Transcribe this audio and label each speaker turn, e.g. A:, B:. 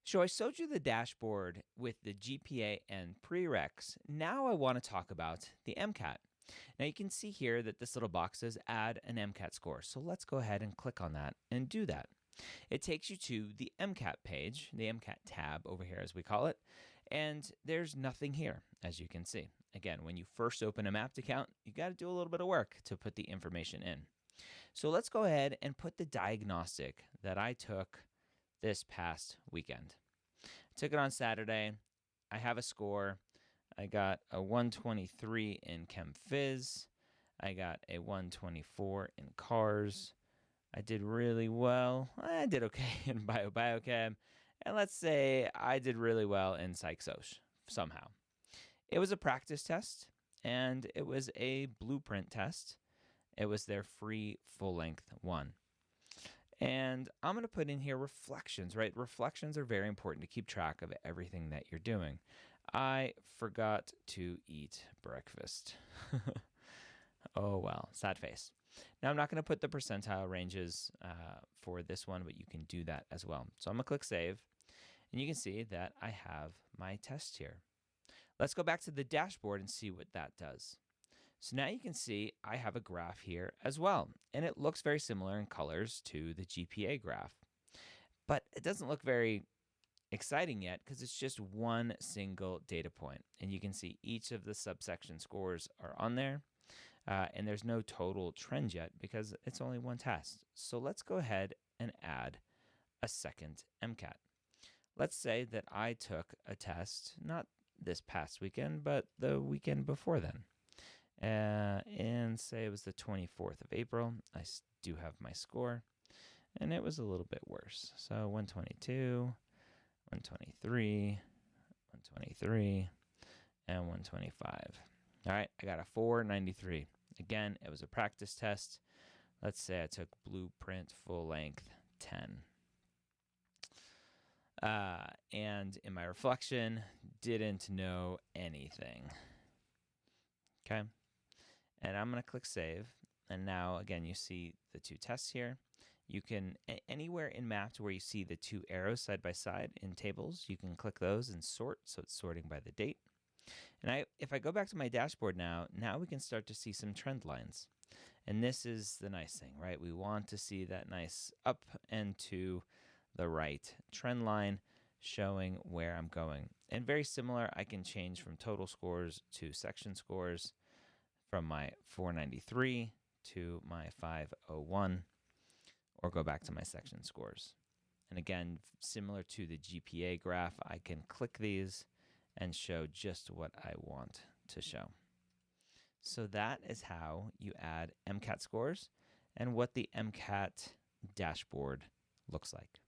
A: So I showed you the dashboard with the GPA and prereqs. Now I want to talk about the MCAT. Now you can see here that this little box says add an MCAT score. So let's go ahead and click on that and do that. It takes you to the MCAT page, the MCAT tab over here as we call it, and there's nothing here as you can see. Again, when you first open a Mapped account, you got to do a little bit of work to put the information in. So let's go ahead and put the diagnostic that I took this past weekend. I took it on Saturday. I have a score. I got a 123 in Chem Phys. I got a 124 in Cars. I did really well. I did okay in Biochem. And let's say I did really well in Psych-Soc somehow. It was a practice test, and it was a blueprint test. It was their free full-length one. And I'm going to put in here reflections, right? Reflections are very important to keep track of everything that you're doing. I forgot to eat breakfast. Oh, well, sad face. Now, I'm not going to put the percentile ranges for this one, but you can do that as well. So I'm going to click Save, and you can see that I have my test here. Let's go back to the dashboard and see what that does. So now you can see I have a graph here as well, and it looks very similar in colors to the GPA graph. But it doesn't look very exciting yet because it's just one single data point, and you can see each of the subsection scores are on there, and there's no total trend yet because it's only one test. So let's go ahead and add a second MCAT. Let's say that I took a test, not this past weekend, but the weekend before then. And say it was the 24th of April. I do have my score, and it was a little bit worse. So 122, 123, 123, and 125. All right, I got a 493. Again, it was a practice test. Let's say I took blueprint full length 10. And in my reflection, didn't know anything. Okay. And I'm going to click Save. And now, again, you see the two tests here. You can, anywhere in Mapped where you see the two arrows side by side in tables, you can click those and sort. So it's sorting by the date. And if I go back to my dashboard now we can start to see some trend lines. And this is the nice thing, right? We want to see that nice up and to the right trend line showing where I'm going. And very similar, I can change from total scores to section scores, from my 493 to my 501, or go back to my section scores. And again, similar to the GPA graph, I can click these and show just what I want to show. So that is how you add MCAT scores and what the MCAT dashboard looks like.